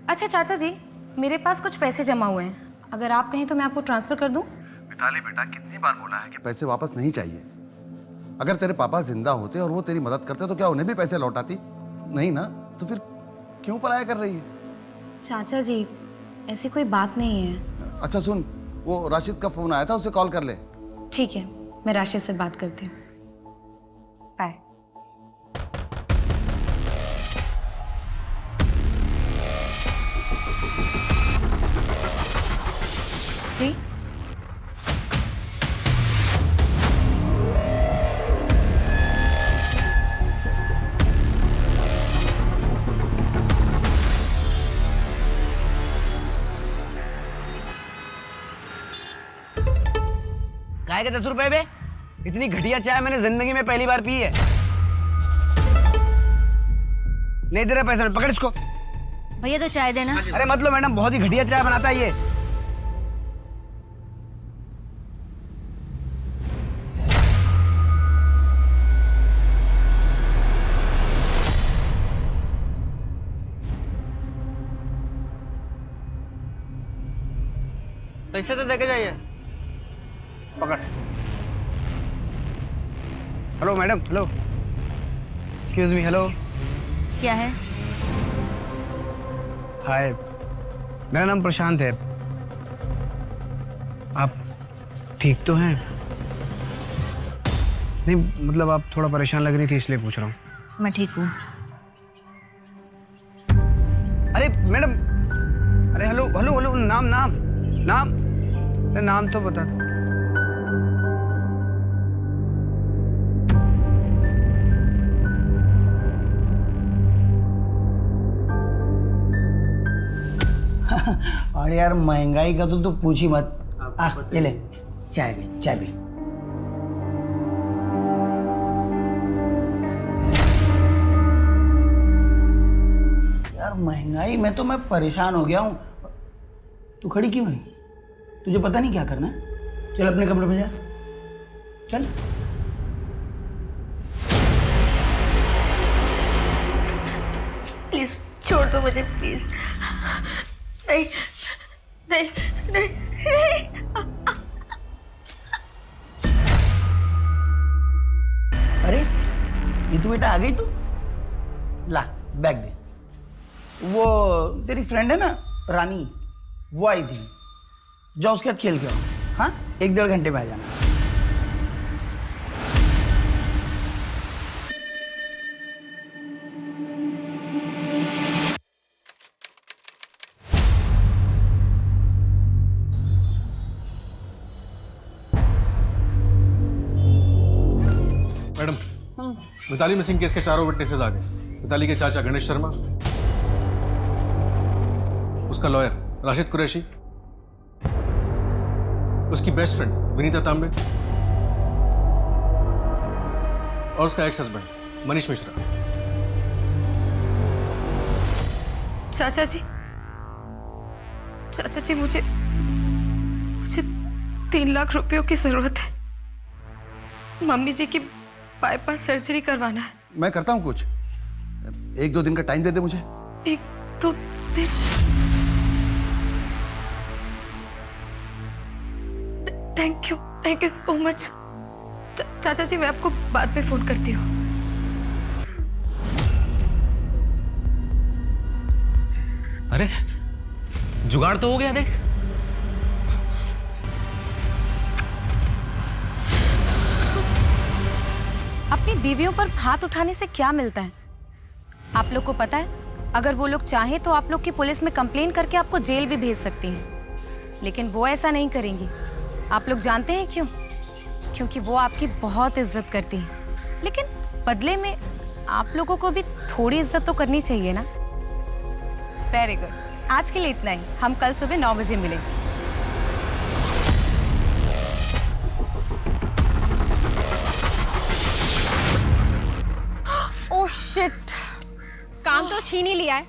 अच्छा चाचा जी, मेरे पास कुछ पैसे जमा हुए हैं, अगर आप कहें तो मैं आपको ट्रांसफर कर दूं? मिताली बेटा, कितनी बार बोला है कि पैसे वापस नहीं चाहिए। अगर तेरे पापा जिंदा होते और वो तेरी मदद करते तो क्या उन्हें भी पैसे लौटाती? नहीं ना, तो फिर क्यों पराया कर रही है? चाचा जी, ऐसी कोई बात नहीं है। अच्छा सुन, वो राशिद का फोन आया था, उसे कॉल कर ले। ठीक है, मैं राशिद से बात करती हूँ। बाय। जी काय के 10 रुपए बे? इतनी घटिया चाय मैंने जिंदगी में पहली बार पी है। नहीं दे रहा पैसा, पकड़ इसको। भैया तो चाय देना। अरे मत लो मैडम, बहुत ही घटिया चाय बनाता है ये। पैसे तो देके जाइए। पकड़। Hello madam, hello, excuse me, hello. क्या है? हाय, मेरा नाम प्रशांत है। आप ठीक तो हैं? नहीं मतलब आप थोड़ा परेशान लग रही थी इसलिए पूछ रहा हूँ। मैं ठीक हूँ। अरे मैडम, अरे हेलो हेलो हेलो, नाम नाम नाम, अरे नाम तो बता दो। और यार महंगाई का तो पूछ ही मत। ये ले चाय भी, चाय भी। यार महंगाई में तो मैं परेशान हो गया हूँ। तू खड़ी क्यों है? तुझे पता नहीं क्या करना है? चल अपने कमरे में जा, चल। प्लीज छोड़ दो मुझे, प्लीज। नहीं नहीं नहीं। अरे ये तू बेटा आ गई तू? ला बैग दे। वो तेरी फ्रेंड है ना रानी, वो आई थी। जाओ उसके साथ खेल के आओ। हाँ, 1-1.5 घंटे में आ जाना। मैडम, मिताली मिसिंग केस के चारों विटनेसेस आ गए। मिताली के चाचा गणेश शर्मा, उसका लॉयर राशिद कुरैशी, उसकी बेस्ट फ्रेंड विनीता तांबे और उसका एक्स हस्बैंड मनीष मिश्रा। चाचा जी, मुझे 3 लाख रुपयों की जरूरत है। मम्मी जी की बाईपास सर्जरी करवाना है। मैं करता हूँ कुछ, 1-2 दिन का टाइम दे दे मुझे। 1-2 दिन? Thank you so much. चाचा जी, मैं आपको बाद में फोन करती हूँ। अरे जुगाड़ तो हो गया, देख। अपनी बीवियों पर हाथ उठाने से क्या मिलता है? आप लोग को पता है, अगर वो लोग चाहें तो आप लोग की पुलिस में कंप्लेन करके आपको जेल भी भेज सकती हैं, लेकिन वो ऐसा नहीं करेंगी। आप लोग जानते हैं क्यों? क्योंकि वो आपकी बहुत इज्जत करती हैं, लेकिन बदले में आप लोगों को भी थोड़ी इज्जत तो करनी चाहिए ना। वेरी गुड, आज के लिए इतना ही। हम कल सुबह 9 बजे मिलेंगे। ओह शिट, काम तो छीन ही लिया है,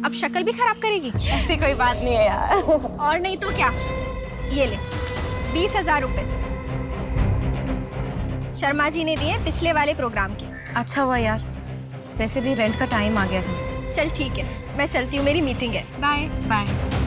अब शक्ल भी खराब करेगी। ऐसी कोई बात नहीं है यार। और नहीं तो क्या, ये ले 20,000 रुपए शर्मा जी ने दिए पिछले वाले प्रोग्राम के। अच्छा हुआ यार, वैसे भी रेंट का टाइम आ गया था। चल ठीक है, मैं चलती हूँ, मेरी मीटिंग है। Bye bye.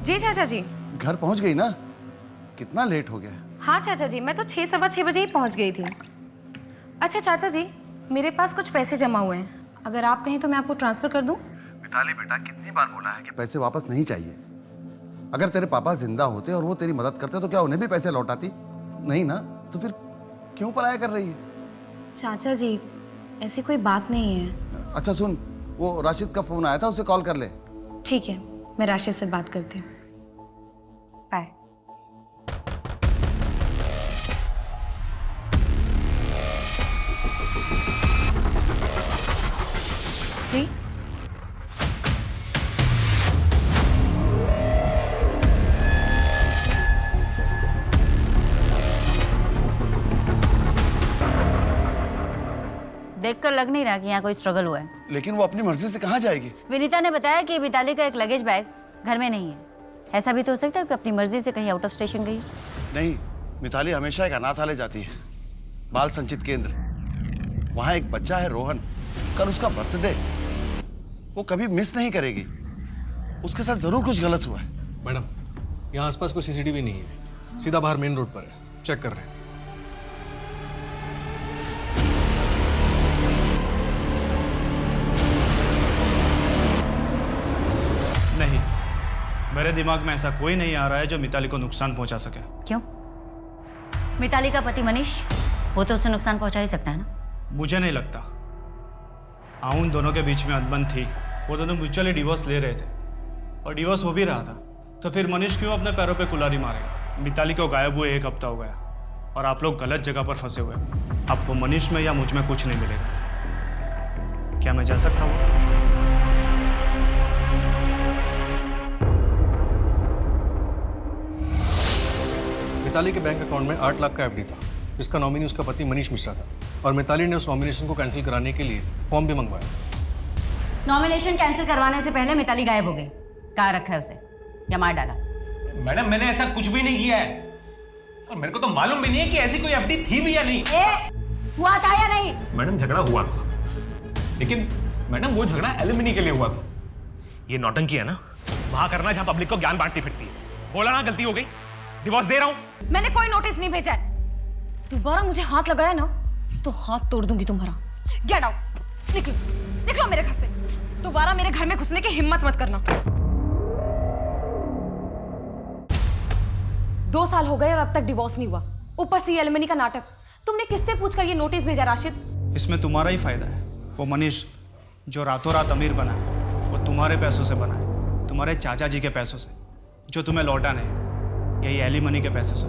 जी चाचा जी। घर पहुंच गई ना? कितना लेट हो गया? हाँ चाचा जी, मैं तो 6 सवा 6 बजे ही पहुंच गई थी। अच्छा चाचा जी, मेरे पास कुछ पैसे जमा हुए हैं, अगर आप कहें तो मैं आपको ट्रांसफर कर दूं? मिताली बेटा, कितनी बार बोला है कि पैसे वापस नहीं चाहिए। अगर तेरे पापा जिंदा होते और वो तेरी मदद करते तो क्या उन्हें भी पैसे लौटाती? नहीं ना, तो फिर क्यों पराया कर रही है? चाचा जी, ऐसी कोई बात नहीं है। अच्छा सुन, वो राशिद का फोन आया था, उसे कॉल कर ले। ठीक है, मैं राशिद से बात करती हूँ। बाय। जी देखकर लग नहीं रहा कि यहाँ कोई स्ट्रगल हुआ है। लेकिन वो अपनी मर्जी से कहाँ जाएगी? विनीता ने बताया कि मिताली का एक लगेज बैग घर में नहीं है। ऐसा भी तो हो सकता है कि अपनी मर्जी से कहीं आउट ऑफ स्टेशन गई। नहीं, मिताली हमेशा एक अनाथालय जाती है, बाल संचित केंद्र। वहाँ एक बच्चा है रोहन, कल उसका बर्थडे, वो कभी मिस नहीं करेगी। उसके साथ जरूर कुछ गलत हुआ है। मैडम, यहाँ आसपास कोई सीसीटीवी नहीं है, सीधा बाहर मेन रोड पर है, चेक कर रहे हैं। नहीं, मेरे दिमाग में ऐसा कोई नहीं आ रहा है जो मिताली को नुकसान पहुंचा सके। क्यों? मिताली का पति मनीष, वो तो उसे नुकसान पहुंचा ही सकता है ना। मुझे नहीं लगता। उन दोनों के बीच में अनबन थी, वो दोनों म्यूचुअली डिवोर्स ले रहे थे और डिवोर्स हो भी रहा था, तो फिर मनीष क्यों अपने पैरों पे कुल्हाड़ी मारेगा? मिताली को गायब हुए 1 हफ्ता हो गया और आप लोग गलत जगह पर फंसे हुए। आपको मनीष में या मुझ में कुछ नहीं मिलेगा। क्या मैं जा सकता हूँ? मिताली के बैंक अकाउंट में 8 लाख का एफडी था, जिसका नॉमिनी उसका पति मनीष मिश्रा था, और मिताली ने उस नॉमिनेशन को कैंसिल कराने के लिए फॉर्म भी मंगवाया। नॉमिनेशन कैंसिल करवाने से पहले मिताली गायब हो गई। कहाँ रखा है उसे या मार डाला? मैडम, मैंने ऐसा कुछ भी नहीं किया है और मेरे को तो मालूम भी नहीं है कि ऐसी कोई एफडी थी भी या नहीं। हुआ था या नहीं? मैडम, झगड़ा हुआ था, लेकिन मैडम वो झगड़ा एलिमनी के लिए हुआ था। ये नौटंकी है ना वहां करना जहां पब्लिक को ज्ञान बांटती फिरती है। बोला ना, गलती हो गई, डिवोर्स दे रहा हूं। मैंने कोई नोटिस नहीं भेजा है। दोबारा मुझे हाथ लगाया ना तो हाथ तोड़ दूंगी तुम्हारा। गेट आउट, निकलो निकलो मेरे घर से। दोबारा मेरे घर में घुसने की हिम्मत मत करना। 2 साल हो गए और अब तक डिवोर्स नहीं हुआ, ऊपर से ये एलिमनी का नाटक। तुमने किससे पूछकर ये नोटिस भेजा राशिद? इसमें तुम्हारा ही फायदा है। वो मनीष जो रातों रात अमीर बना है, वो तुम्हारे पैसों से बना है, तुम्हारे चाचा जी के पैसों से, जो तुम्हें लौटाने हैं, यही एलिमनी के पैसों से।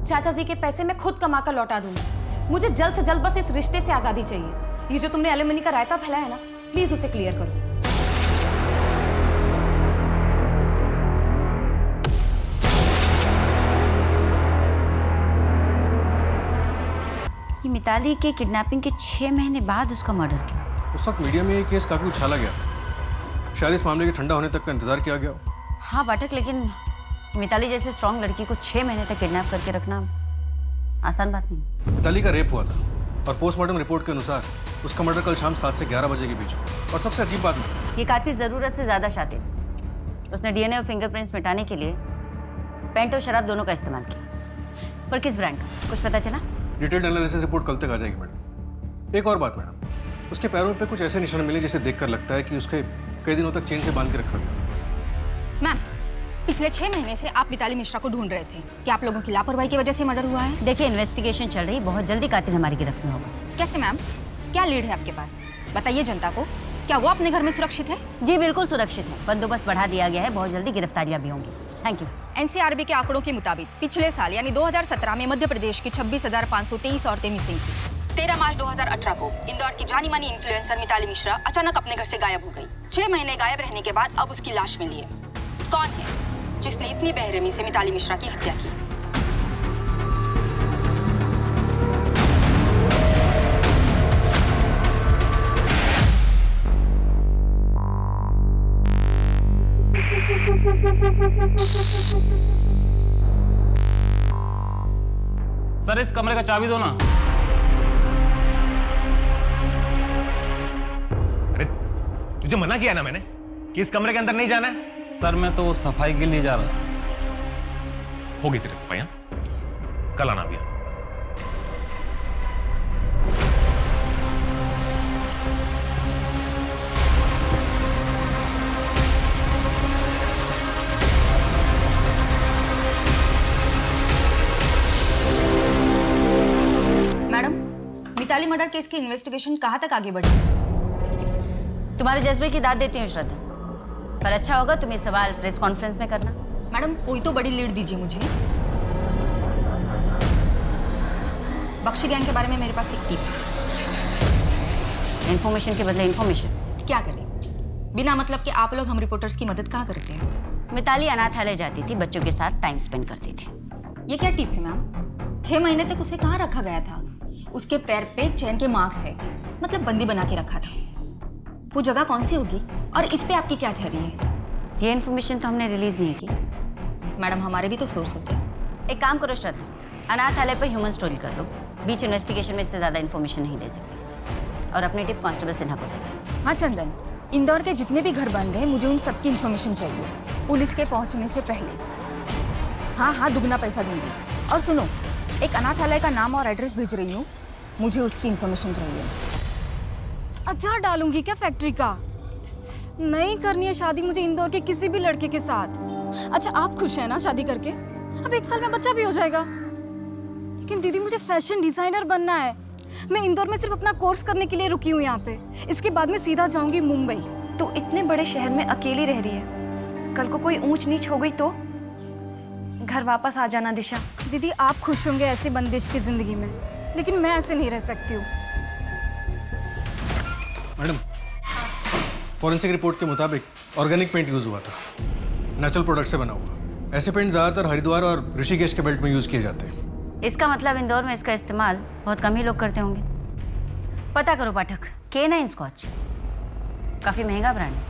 चाचा जी के पैसे मैं खुद कमा कर लौटा दूंगी। मुझे जल्द से जल्द बस इस रिश्ते से आजादी चाहिए। ये जो तुमने एलिमनी का रायता फैलाया है ना, प्लीज उसे क्लियर करो। कि मिताली के किडनैपिंग के 6 महीने बाद उसका मर्डर किया। उस वक्त मीडिया में ये केस काफी उछाला गया था, शायद इस मामले के ठंडा होने तक का इंतजार किया गया। हाँ पाठक, लेकिन मिताली जैसे स्ट्रॉन्ग लड़की को 6 महीने तक किडनैप करके रखना आसान बात नहीं। मिताली का रेप हुआ था और पोस्टमार्टम रिपोर्ट के अनुसार उसका मर्डर कल शाम 7 से 11 बजे के बीच हुआ। और सबसे अजीब बात ये कातिल जरूरत से ज्यादा शातिर। उसने डीएनए और फिंगरप्रिंट्स मिटाने के लिए पेंट और शराब दोनों का इस्तेमाल किया। पर किस ब्रांड का कुछ पता चला? डिटेल्ड एनालिसिस रिपोर्ट कल तक आ जाएगी मैडम। एक और बात मैडम, उसके पैरों पे कुछ ऐसे निशान मिले जिसे देखकर लगता है कि उसके कई दिनों तक चेन से बांध के रखा गया। मैम, पिछले 6 महीने से आप मिताली मिश्रा को ढूंढ रहे थे। क्या आप लोगों की लापरवाही की वजह से मर्डर हुआ है? देखिए, इन्वेस्टिगेशन चल रही, बहुत जल्दी कातिल हमारी गिरफ्त में होगा। कैसे मैम? क्या लीड है आपके पास? बताइए जनता को। क्या वो अपने घर में सुरक्षित है? जी बिल्कुल सुरक्षित है, बंदोबस्त बढ़ा दिया गया है, बहुत जल्दी गिरफ्तारियां भी होंगी। Thank you. एनसीआरबी के आंकड़ों के मुताबिक पिछले साल यानी 2017 में मध्य प्रदेश की 26,523 औरतें मिसिंग थी। 13 मार्च 2018 को इंदौर की जानी मानी इन्फ्लुएंसर मिताली मिश्रा अचानक अपने घर से गायब हो गई। 6 महीने गायब रहने के बाद अब उसकी लाश मिली है। कौन है जिसने इतनी बेरहमी से मिताली मिश्रा की हत्या की? सर इस कमरे का चाबी दो ना। अरे तुझे मना किया ना मैंने कि इस कमरे के अंदर नहीं जाना है। सर मैं तो सफाई के लिए जा रहा था। होगी तेरी सफाई, हाँ? कल आना भैया। मिताली मर्डर केस की इन्वेस्टिगेशन कहाँ तक आगे बढ़ी? तुम्हारे जज्बे की दाद देती हूँ श्रद्धा, पर अच्छा होगा तुम ये सवाल प्रेस कॉन्फ्रेंस में करना। मैडम कोई तो बड़ी लीड दीजिए मुझे। बख्शी गैंग के बारे में मेरे पास एक टिप है। इन्फॉर्मेशन के बदले इन्फॉर्मेशन। क्या करें, बिना मतलब के आप लोग हम रिपोर्टर्स की मदद कहाँ करते हैं? मिताली अनाथालय जाती थी, बच्चों के साथ टाइम स्पेंड करती थी। ये क्या टिप है मैम? 6 महीने तक उसे कहाँ रखा गया था? उसके पैर पे चैन के मार्क्स है, मतलब बंदी बना के रखा था। वो जगह कौन सी होगी और इस पे आपकी क्या थ्योरी है? ये इन्फॉर्मेशन तो हमने रिलीज नहीं की। मैडम हमारे भी तो सोर्स होते हैं। एक काम करो श्रद्धा, अनाथालय पर ह्यूमन स्टोरी कर लो। बीच इन्वेस्टिगेशन में इससे ज़्यादा इन्फॉर्मेशन नहीं दे सकती। और अपनी टिप कांस्टेबल सिन्हा को दे। हाँ चंदन, इंदौर के जितने भी घर बंद हैं मुझे उन सबकी इन्फॉर्मेशन चाहिए, पुलिस के पहुंचने से पहले। हाँ दुगना पैसा दूंगी। और सुनो, एक अनाथालय का नाम और एड्रेस भेज रही हूँ, मुझे उसकी इन्फॉर्मेशन चाहिए। अचार डालूंगी क्या फैक्ट्री का? नहीं करनी है शादी मुझे इंदौर के किसी भी लड़के के साथ। अच्छा आप खुश हैं ना शादी करके? अब 1 साल में बच्चा भी हो जाएगा। लेकिन दीदी मुझे फैशन डिजाइनर बनना है। मैं इंदौर में सिर्फ अपना कोर्स करने के लिए रुकी हूँ यहाँ पे। इसके बाद मैं सीधा जाऊंगी मुंबई। तो इतने बड़े शहर में अकेली रह रही है, कल को कोई ऊंच नीच हो गई तो? घर वापस आ जाना दिशा। दीदी आप खुश होंगे ऐसी बंदिश की जिंदगी में, लेकिन मैं ऐसे नहीं रह सकती हूँ। मैडम, फॉरेंसिक रिपोर्ट के मुताबिक ऑर्गेनिक पेंट यूज हुआ था, नेचुरल प्रोडक्ट से बना हुआ। ऐसे पेंट ज़्यादातर हरिद्वार और ऋषिकेश के बेल्ट में यूज किए जाते हैं। इसका मतलब इंदौर में इसका इस्तेमाल बहुत कम ही लोग करते होंगे। पता करो पाठक, K9 स्कॉच काफ़ी महंगा ब्रांड है।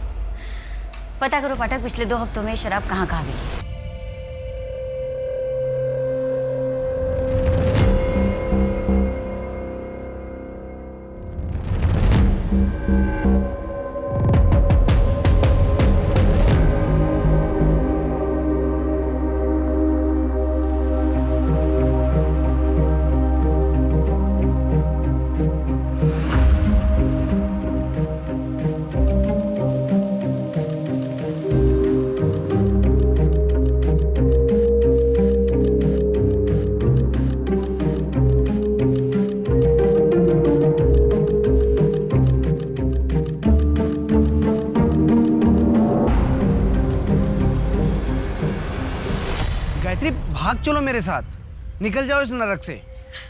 पता करो पाठक, पिछले 2 हफ्तों में शराब कहाँ कहाँ बिकी। गायत्री भाग चलो मेरे साथ, निकल जाओ इस नरक से।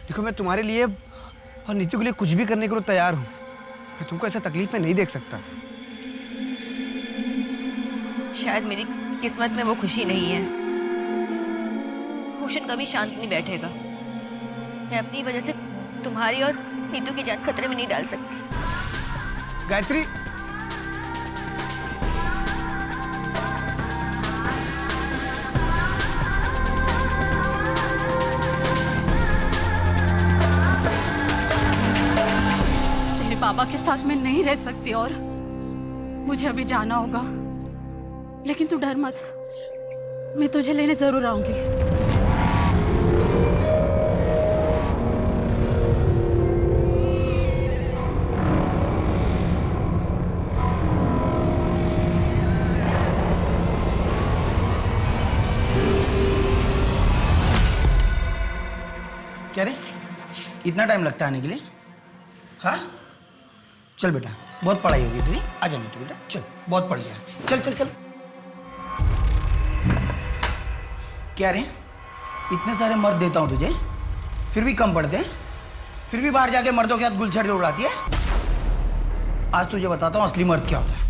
देखो मैं तुम्हारे लिए और नीतू के लिए कुछ भी करने के लिए तैयार हूँ। मैं तुमको ऐसा तकलीफ में नहीं देख सकता। शायद मेरी किस्मत में वो खुशी नहीं है। भूषण कभी शांत नहीं बैठेगा। मैं अपनी वजह से तुम्हारी और नीतू की जान खतरे में नहीं डाल सकती। गायत्री बाबा के साथ मैं नहीं रह सकती और मुझे अभी जाना होगा, लेकिन तू डर मत, मैं तुझे लेने जरूर आऊंगी। क्या रे, इतना टाइम लगता है आने के लिए? हाँ चल बेटा। बहुत पढ़ाई होगी तेरी, आ जा नीतू बेटा, चल बहुत पढ़ लिया, चल चल चल। क्या रे, इतने सारे मर्द देता हूँ तुझे, फिर भी कम पढ़ते हैं, फिर भी बाहर जाके मर्दों के साथ गुलछड़ उड़ाती है। आज तुझे बताता हूँ असली मर्द क्या होता है।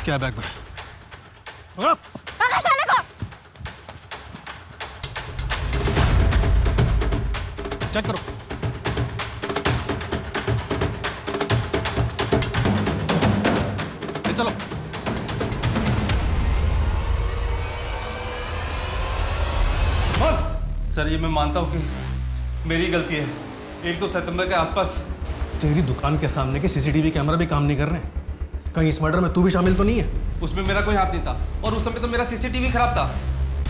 क्या बैग में? पकड़ साले को। चेक करो। ले चलो। सर ये मैं मानता हूँ कि मेरी गलती है। 1-2 सितंबर के आसपास तेरी दुकान के सामने के सीसीटीवी कैमरा भी काम नहीं कर रहे हैं। कहीं इस मर्डर में तू भी शामिल तो नहीं है? उसमें मेरा कोई हाथ नहीं था और उस समय तो मेरा सीसीटीवी खराब था।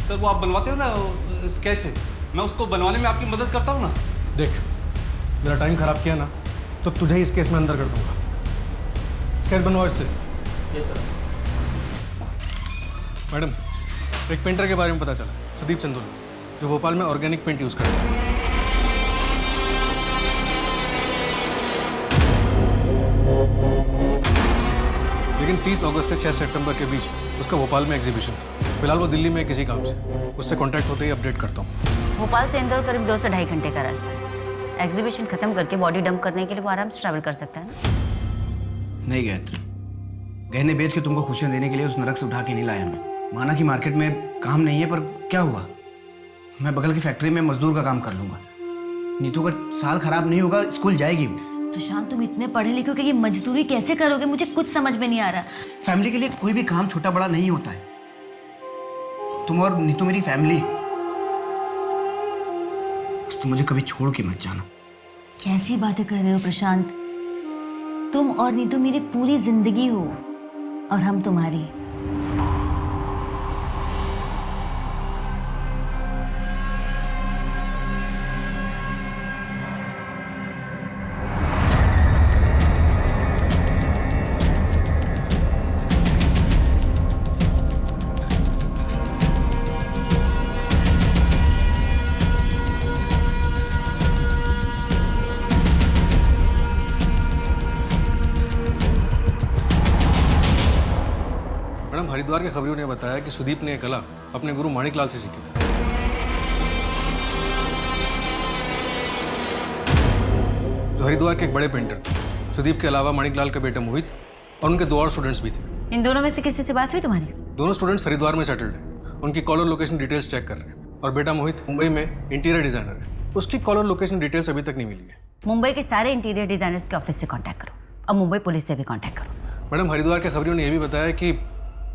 सर वो आप बनवाते हो ना स्केच से, मैं उसको बनवाने में आपकी मदद करता हूँ ना। देख, मेरा टाइम खराब किया ना तो तुझे ही इस केस में अंदर कर दूंगा। स्केच बनवाओ इससे। Yes sir. मैडम, एक पेंटर के बारे में पता चला, सुदीप चंदोल, जो भोपाल में ऑर्गेनिक पेंट यूज़ करता है। लेकिन 30 अगस्त से 6 सितंबर के बीच उसका भोपाल में एग्जीबिशन था। फिलहाल वो दिल्ली में किसी काम से, उससे कांटेक्ट होते ही अपडेट करता हूँ। भोपाल से इंदौर करीब 2 से ढाई घंटे का रास्ता है। एग्जीबिशन खत्म करके बॉडी डंप करने के लिए वो आराम से ट्रैवल कर सकता है ना। नहीं गायत्री, गहने बेच के तुमको खुशियां देने के लिए उस नरक से उठा के नहीं लाया मैं। माना कि मार्केट में काम नहीं है, पर क्या हुआ, मैं बगल की फैक्ट्री में मजदूर का काम कर लूंगा। नीतू का साल खराब नहीं होगा, स्कूल जाएगी वो। प्रशांत तुम इतने पढ़े लिखे हो कि ये मजदूरी कैसे करोगे, मुझे कुछ समझ में नहीं आ रहा। फैमिली के लिए कोई भी काम छोटा बड़ा नहीं होता है। तुम और नीतू मेरी फैमिली, बस तुम मुझे कभी छोड़ के मत जाना। कैसी बातें कर रहे हो प्रशांत, तुम और नीतू मेरी पूरी जिंदगी हो और हम तुम्हारी। मैडम, हरिद्वार के खबरियों ने बताया कि सुदीप ने यह कला अपने गुरु माणिकलाल से सीखी। जो हरिद्वार के एक बड़े पेंटर थे। सुदीप के अलावा माणिकलाल का बेटा मोहित और उनके 2 और स्टूडेंट्स भी थे। इन दोनों में से किसी से बात हुई तुम्हारी? दोनों स्टूडेंट्स हरिद्वार में सेटल्ड हैं। उनकी कॉलर लोकेशन डिटेल्स चेक कर रहे हैं। और बेटा मोहित मुंबई में इंटीरियर डिजाइनर है। उसकी कॉलर लोकेशन डिटेल्स अभी तक नहीं मिली है। मुंबई के सारे इंटीरियर डिजाइनर्स के ऑफिस से कांटेक्ट करो और मुंबई पुलिस से भी कांटेक्ट करो। मैडम, हरिद्वार के खबरियों ने यह भी बताया कि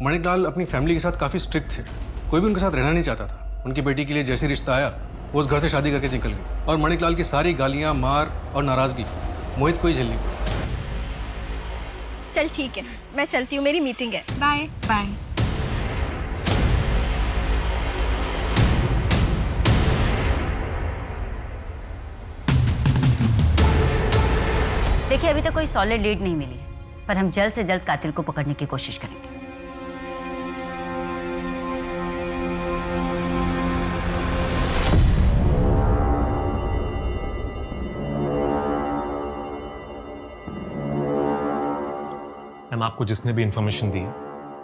माणिकलाल अपनी फैमिली के साथ काफ़ी स्ट्रिक्ट थे। कोई भी उनके साथ रहना नहीं चाहता था। उनकी बेटी के लिए जैसे रिश्ता आया वो उस घर से शादी करके निकल गई। और माणिकलाल की सारी गालियाँ, मार और नाराज़गी मोहित को ही झेलनी पड़ी। चल ठीक है, मैं चलती हूँ, मेरी मीटिंग है। Bye bye. देखिए, अभी तक कोई सॉलिड लीड नहीं मिली है, पर हम जल्द से जल्द कातिल को पकड़ने की कोशिश करेंगे। मैम, आपको जिसने भी इंफॉर्मेशन दी है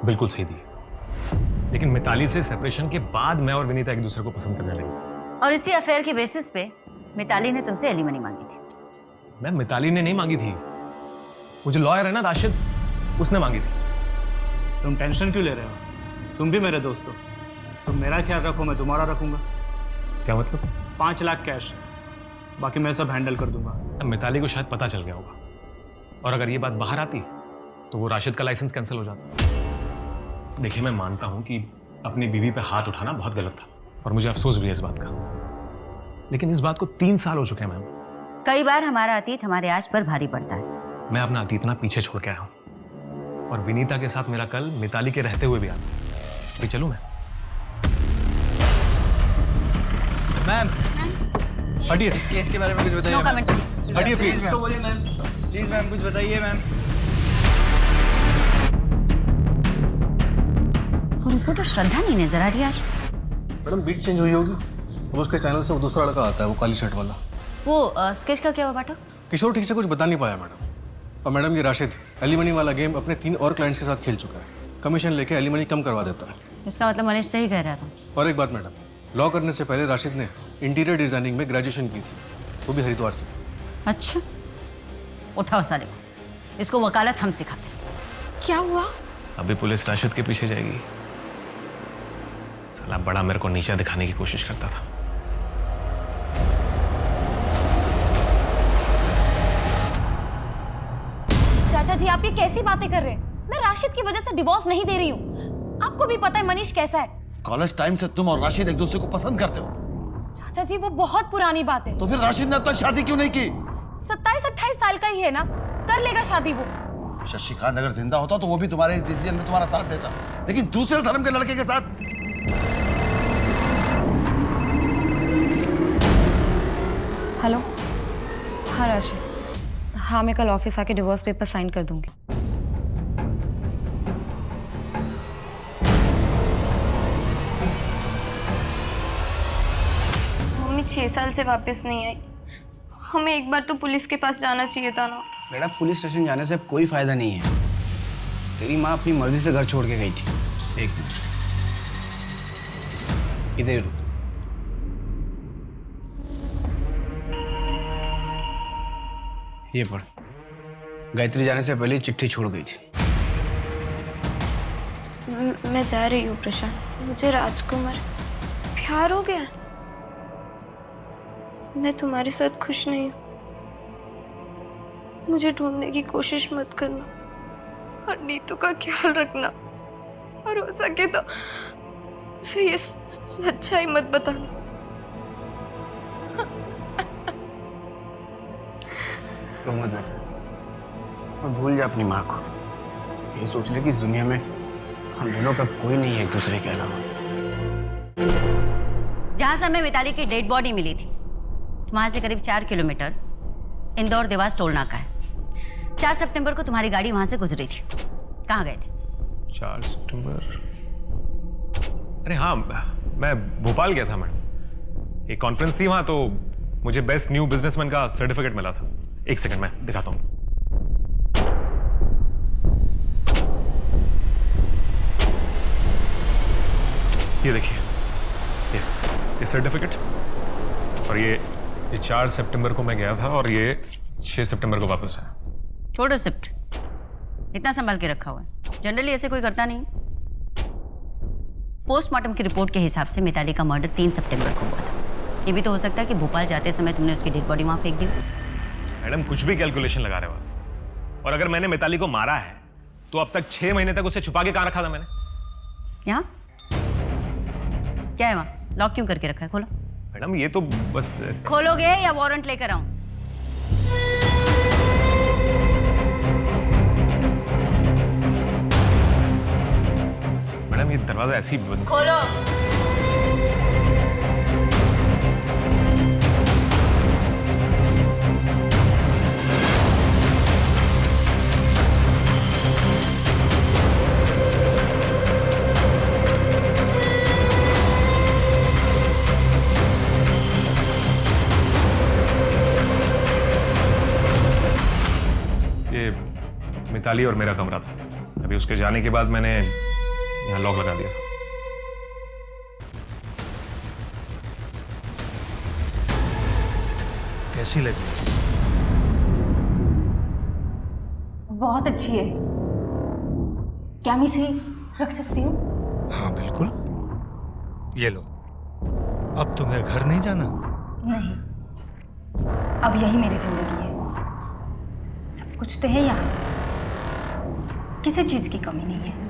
बिल्कुल सही दी है, लेकिन मिताली से सेपरेशन के बाद मैं और विनीता एक दूसरे को पसंद करने लगे थे। और इसी अफेयर के बेसिस पे मिताली ने तुमसे एलिमनी मांगी थी। मैम, मिताली ने नहीं मांगी थी, वो जो लॉयर है ना राशिद, उसने मांगी थी। तुम टेंशन क्यों ले रहे हो? तुम भी मेरे दोस्त हो। तुम मेरा ख्याल रखो, मैं तुम्हारा रखूंगा। क्या मतलब? 5 लाख कैश, बाकी मैं सब हैंडल कर दूंगा। मिताली को शायद पता चल गया होगा, और अगर ये बात बाहर आती तो वो राशिद का लाइसेंस कैंसिल हो जाता। देखिए, मैं मानता हूं कि अपनी बीवी पे हाथ उठाना बहुत गलत था और मुझे अफसोस भी है इस बात का, लेकिन इस बात को 3 साल हो चुके हैं मैम। कई बार हमारा अतीत हमारे आज पर भारी पड़ता है। मैं अपना अतीत ना पीछे छोड़ के आया हूं और विनीता के साथ मेरा कल मिताली के रहते हुए भी आता। अभी चलूं मैं? मैम हटिए, इस केस के बारे में कुछ नो बताइए। Comment please. हटिए प्लीज। प्लीज मैम कुछ बताइए मैम। रिपोर्टर श्रद्धा नहीं नजर आ रही आज। मैडम बीट चेंज हुई होगी, अब उसके चैनल से वो दूसरा लड़का आता है, वो काली शर्ट वाला। वो स्केच का क्या हुआ पाठक? किशोर ठीक से कुछ बता नहीं पाया मैडम। और मैडम ये राशिद एलिमनी वाला गेम अपने 3 और क्लाइंट्स के साथ खेल चुका है, कमीशन लेके एलिमनी कम करवा देता है। इसका मतलब मनीष सही कह रहा था। और एक बात मैडम, लॉ करने से पहले राशिद ने इंटीरियर डिजाइनिंग में ग्रेजुएशन की थी, वो भी हरिद्वार से। अच्छा, उठाओ साले को, इसको वकालत हम सिखाते हैं। क्या हुआ? अभी पुलिस राशिद के पीछे जाएगी। साला बड़ा मेरे को नीचा दिखाने की कोशिश करता था। चाचा जी आप ये कैसी बातें कर रहे हैं? मैं राशिद की वजह से डिवोर्स नहीं दे रही हूँ। आपको भी पता है मनीष कैसा है। कॉलेज टाइम से तुम और राशिद एक दूसरे को पसंद करते हो। चाचा जी वो बहुत पुरानी बात है। तो फिर राशिद ने अब तक शादी क्यों नहीं की? 27-28 साल का ही है ना, कर लेगा शादी वो। शशिकांत अगर जिंदा होता तो वो भी तुम्हारे इस डिसीजन में तुम्हारा साथ देता, लेकिन दूसरे धर्म के लड़के के साथ। हेलो। हाँ राशिद, हाँ मैं कल ऑफिस आके डिवोर्स पेपर साइन कर दूंगी। मम्मी 6 साल से वापस नहीं आई। हमें एक बार तो पुलिस के पास जाना चाहिए था ना। बेटा पुलिस स्टेशन जाने से अब कोई फायदा नहीं है। तेरी माँ अपनी मर्जी से घर छोड़ के गई थी। एक मिनट, इधर ही रुक। ये पढ़, गायत्री जाने से पहले चिट्ठी छोड़ गई थी। मैं जा रही हूँ प्रशांत, मुझे राजकुमार से प्यार हो गया। मैं तुम्हारे साथ खुश नहीं हूँ। मुझे ढूंढने की कोशिश मत करना और नीतू का ख्याल रखना, और हो सके तो उसे ये सच्चाई मत बताना। रो मत बेटा, और भूल जा अपनी माँ को। ये सोच ले कि इस दुनिया में हम दोनों का कोई नहीं है एक दूसरे के अलावा। जहाँ से हमें मिताली की डेड बॉडी मिली थी वहाँ से करीब 4 किलोमीटर इंदौर देवास टोल नाका है। 4 सितंबर को तुम्हारी गाड़ी वहाँ से गुजरी थी। कहाँ गए थे? 4 सितंबर? अरे हाँ, मैं भोपाल गया था मैडम। एक कॉन्फ्रेंस थी वहाँ, तो मुझे बेस्ट न्यू बिजनेसमैन का सर्टिफिकेट मिला था। एक सेकंड मैं दिखाता हूँ। ये देखिए, ये सर्टिफिकेट, और ये 4 सितंबर को मैं गया था और ये 6 सितंबर को वापस आया। छोड़ रिसिप्ट, इतना संभाल के रखा हुआ है। जनरली ऐसे कोई करता नहीं। पोस्टमार्टम की रिपोर्ट के हिसाब से मिताली का मर्डर 3 सितंबर को हुआ था। ये भी तो हो सकता है कि भोपाल जाते समय तुमने उसकी डेड बॉडी वहां फेंक दी। मैडम कुछ भी कैलकुलेशन लगा रहे हो आप। और अगर मैंने मिताली को मारा है तो अब तक 6 महीने तक उसे छुपा के कहाँ रखा था मैंने? यहाँ क्या है? वहाँ लॉक क्यों करके रखा है? खोलो। मैडम ये तो बस खोलोगे या वारंट लेकर आऊं? मैडम ये दरवाजा ऐसे ही बंद। खोलो। मिताली और मेरा कमरा था। अभी उसके जाने के बाद मैंने यहाँ लॉक लगा दिया था। कैसी लगी? बहुत अच्छी है। क्या मैं इसे रख सकती हूँ? हाँ बिल्कुल, ये लो। अब तुम्हें घर नहीं जाना? नहीं, अब यही मेरी जिंदगी है। सब कुछ तो है यहाँ, किसी चीज की कमी नहीं है।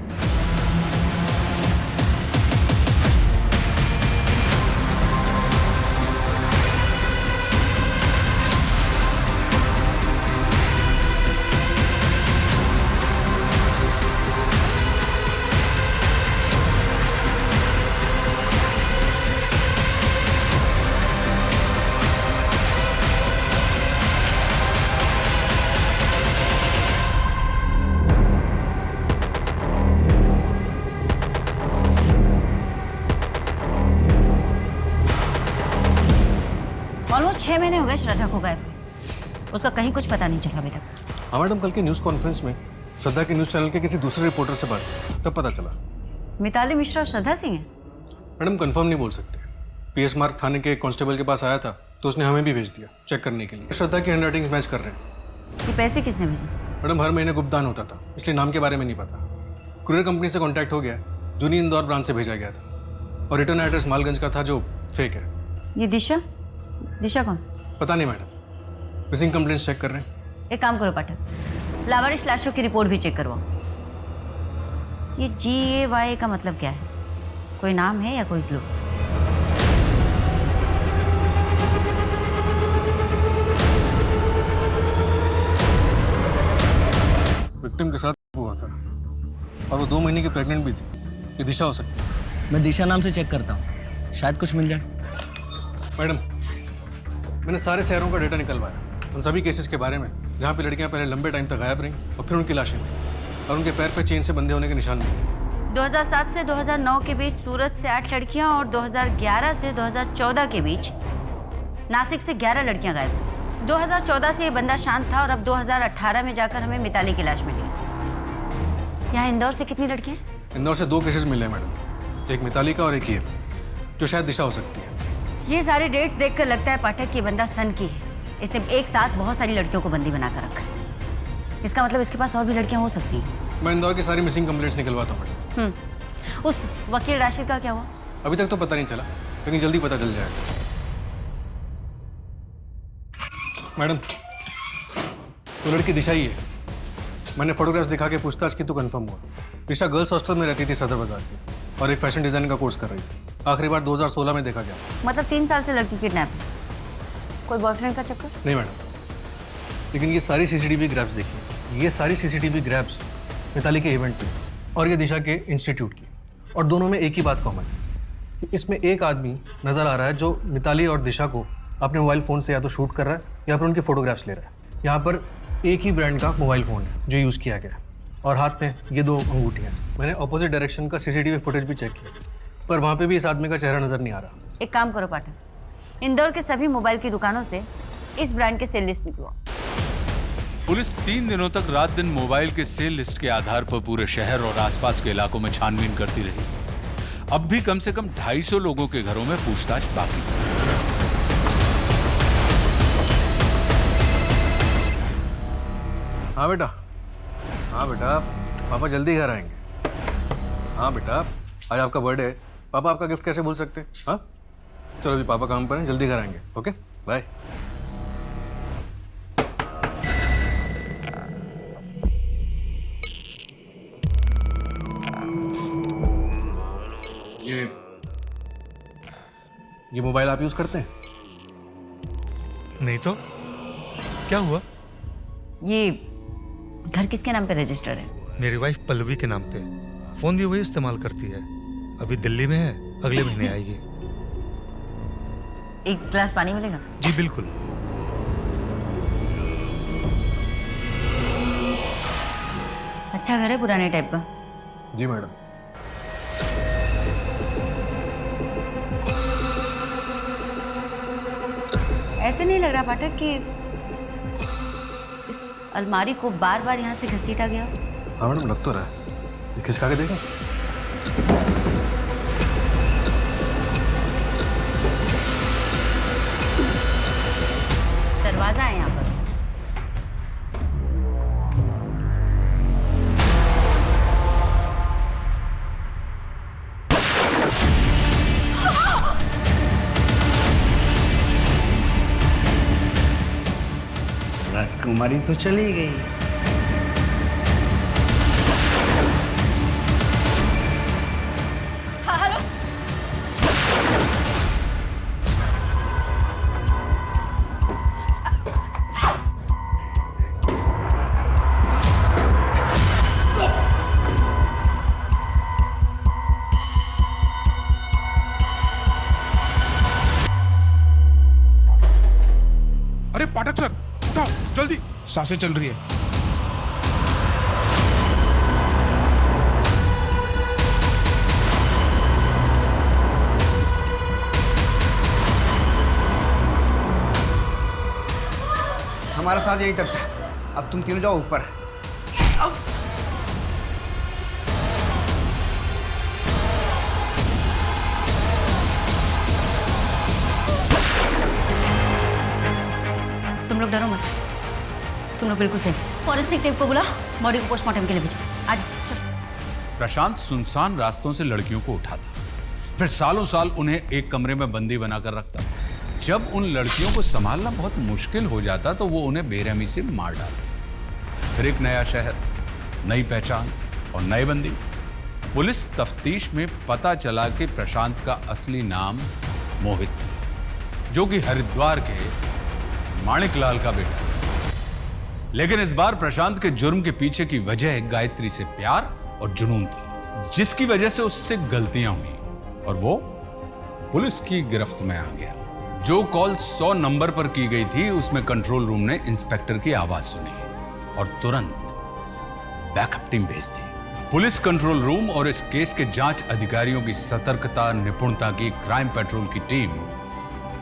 6 महीने हो गए श्रद्धा को गायब हुए। उसका कहीं कुछ पता नहीं चला अभी तक। हाँ मैडम, कल की न्यूज़ कॉन्फ्रेंस में श्रद्धा के न्यूज़ चैनल के किसी दूसरे रिपोर्टर से बात की, तब पता चला। मिताली मिश्रा और श्रद्धा सिंह है? मैडम कंफर्म नहीं बोल सकते। पीएस मार्ग थाने के कांस्टेबल के पास आया था तो उसने हमें भी भेज दिया चेक करने के लिए। श्रद्धा की हैंडराइटिंग मैच कर रहे हैं। ये पैसे किसने भेजे? मैडम हर महीने गुप्तदान होता था, इसलिए नाम के बारे में नहीं पता। कुरियर कंपनी से कांटेक्ट हो गया, जूनी इंदौर ब्रांच से भेजा गया था और रिटर्न एड्रेस मालगंज का था जो फेक है। ये दिशा? दिशा कौन? पता नहीं मैडम, मिसिंग कंप्लेंट्स चेक कर रहे हैं। एक काम करो पाठक, लावारिश लाशों की रिपोर्ट भी चेक करवाओ। ये GAY का मतलब क्या है? कोई नाम है या कोई क्लू? विक्टिम के साथ हुआ था और वो 2 महीने की प्रेग्नेंट भी थी। ये दिशा हो सकती है। मैं दिशा नाम से चेक करता हूँ, शायद कुछ मिल जाए। मैडम मैंने सारे शहरों का डेटा निकलवाया उन सभी केसेस के बारे में जहाँ पे लड़कियाँ पहले लंबे टाइम तक गायब रहीं और फिर उनकी लाशें मिली और उनके पैर पे चेन से बंधे होने के निशान मिले। 2007 से 2009 के बीच सूरत से 8 लड़कियां और 2011 से 2014 के बीच नासिक से 11 लड़कियां गायब हुई। 2014 से ये बंदा शांत था और अब 2018 में जाकर हमें मिताली की लाश मिली। यहाँ इंदौर से कितनी लड़कियां? इंदौर से 2 केसेस मिले हैं मैडम, एक मिताली का और एक ये जो शायद दिशा हो सकती है। ये सारे डेट्स देखकर लगता है पाठक कि बंदा सन की है। इसने एक साथ बहुत सारी लड़कियों को बंदी बनाकर रखा है। इसका मतलब इसके पास और भी लड़कियां हो सकती हैं। मैं इंदौर की सारी मिसिंग कंप्लेंट्स निकलवाता हूँ मैडम। उस वकील राशिद का क्या हुआ? अभी तक तो पता नहीं चला, लेकिन जल्दी पता चल जाएगा। मैडम तो लड़की दिशा ही है। मैंने फोटोग्राफ्स दिखा के पूछताछ की तो कंफर्म हुआ। दिशा गर्ल्स हॉस्टल में रहती थी सदर बाजार की और एक फैशन डिजाइनिंग का कोर्स कर रही थी। आखिरी बार 2016 में देखा गया। मतलब 3 साल से लड़की किडनैप है। कोई बॉयफ्रेंड का चक्कर? नहीं मैडम, लेकिन ये सारी CCTV ग्रैब्स देखिए, ये सारी CCTV ग्रैब्स मिताली के इवेंट की और ये दिशा के इंस्टीट्यूट की, और दोनों में एक ही बात कॉमन है कि इसमें एक आदमी नजर आ रहा है जो मिताली और दिशा को अपने मोबाइल फ़ोन से या तो शूट कर रहा है या फिर उनके फोटोग्राफ्स ले रहा है। यहाँ पर एक ही ब्रांड का मोबाइल फ़ोन है जो यूज़ किया गया और हाथ में ये 2 अंगूठियाँ। मैंने ऑपोजिट डायरेक्शन का CCTV फुटेज भी चेक किया पर वहाँ पे भी इस आदमी का चेहरा नज़र नहीं आ रहा। एक काम करो पाठक, इंदौर के सभी मोबाइल की दुकानों से इस ब्रांड के सेल लिस्ट निकलवाओ। पुलिस 3 दिनों तक रात दिन मोबाइल के सेल लिस्ट के आधार पर पूरे शहर और आसपास के इलाकों में छानबीन करती रही। अब भी कम से कम 250 लोगों के घरों में पूछताछ बाकी है। हाँ बेटा, हाँ बेटा, पापा जल्दी घर आएंगे। हाँ बेटा, आज आपका बर्थडे है, पापा आपका गिफ्ट कैसे भूल सकते हैं? हाँ चलो अभी पापा काम पर हैं, जल्दी घर आएंगे। Okay bye. ये मोबाइल आप यूज करते हैं? नहीं तो क्या हुआ? ये घर किसके नाम पे रजिस्टर है? मेरी वाइफ पल्लवी के नाम पे। फोन भी वही इस्तेमाल करती है। अभी दिल्ली में है, अगले महीने आएगी। एक गिलास पानी मिलेगा? जी बिल्कुल। अच्छा घर है, पुराने टाइप का? जी मैडम। ऐसे नहीं लग रहा पाठक कि इस अलमारी को बार बार यहाँ से घसीटा गया? हाँ मैडम लग तो रहा है, ये खिसका के देखें। दरवाजा है यहाँ पर। राजकुमारी तो चली गई। हेलो, अरे पाठक सर उठाओ जल्दी, सांसें चल रही है। हमारा साथ यहीं तक था, अब तुम तीनों जाओ ऊपर। तुम लोग डरो मत, तुम लोग बिल्कुल सेफ। फॉरेंसिक टीम को बुला, बॉडी को पोस्टमार्टम के लिए भेजो। आज चलो। प्रशांत सुनसान रास्तों से लड़कियों को उठाता, फिर सालों साल उन्हें एक कमरे में बंदी बनाकर रखता। जब उन लड़कियों को संभालना बहुत मुश्किल हो जाता तो वो उन्हें बेरहमी से मार डालता। फिर एक नया शहर, नई पहचान और नए बंदी। पुलिस तफ्तीश में पता चला कि प्रशांत का असली नाम मोहित, जो कि हरिद्वार के माणिकलाल का बेटा है। लेकिन इस बार प्रशांत के जुर्म के पीछे की वजह गायत्री से प्यार और जुनून थी, जिसकी वजह से उससे गलतियां हुई और वो पुलिस की गिरफ्त में आ गया। जो कॉल 100 नंबर पर की गई थी उसमें कंट्रोल रूम ने इंस्पेक्टर की आवाज सुनी और तुरंत बैकअप टीम भेज दी। पुलिस कंट्रोल रूम और इस केस के जांच अधिकारियों की सतर्कता, निपुणता की क्राइम पेट्रोल की टीम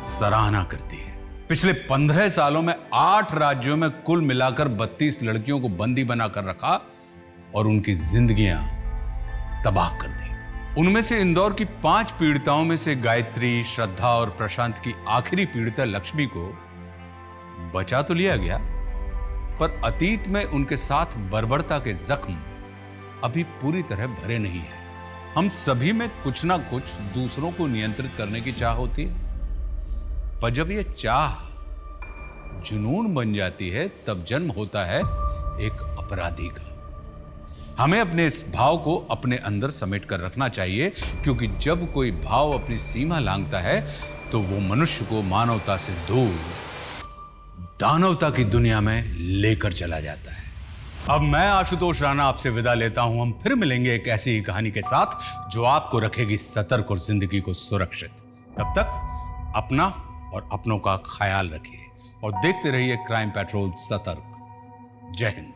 सराहना करती है। पिछले 15 सालों में 8 राज्यों में कुल मिलाकर 32 लड़कियों को बंदी बनाकर रखा और उनकी जिंदगियां तबाह कर दी। उनमें से इंदौर की 5 पीड़िताओं में से गायत्री, श्रद्धा और प्रशांत की आखिरी पीड़िता लक्ष्मी को बचा तो लिया गया, पर अतीत में उनके साथ बर्बरता के जख्म अभी पूरी तरह भरे नहीं है। हम सभी में कुछ ना कुछ दूसरों को नियंत्रित करने की चाह होती है, पर जब यह चाह जुनून बन जाती है तब जन्म होता है एक अपराधी का। हमें अपने इस भाव को अपने अंदर समेट कर रखना चाहिए, क्योंकि जब कोई भाव अपनी सीमा लांघता है तो वो मनुष्य को मानवता से दूर दानवता की दुनिया में लेकर चला जाता है। अब मैं आशुतोष राणा आपसे विदा लेता हूं। हम फिर मिलेंगे एक ऐसी ही कहानी के साथ जो आपको रखेगी सतर्क और जिंदगी को सुरक्षित। तब तक अपना और अपनों का ख्याल रखिए और देखते रहिए क्राइम पेट्रोल सतर्क। जय हिंद।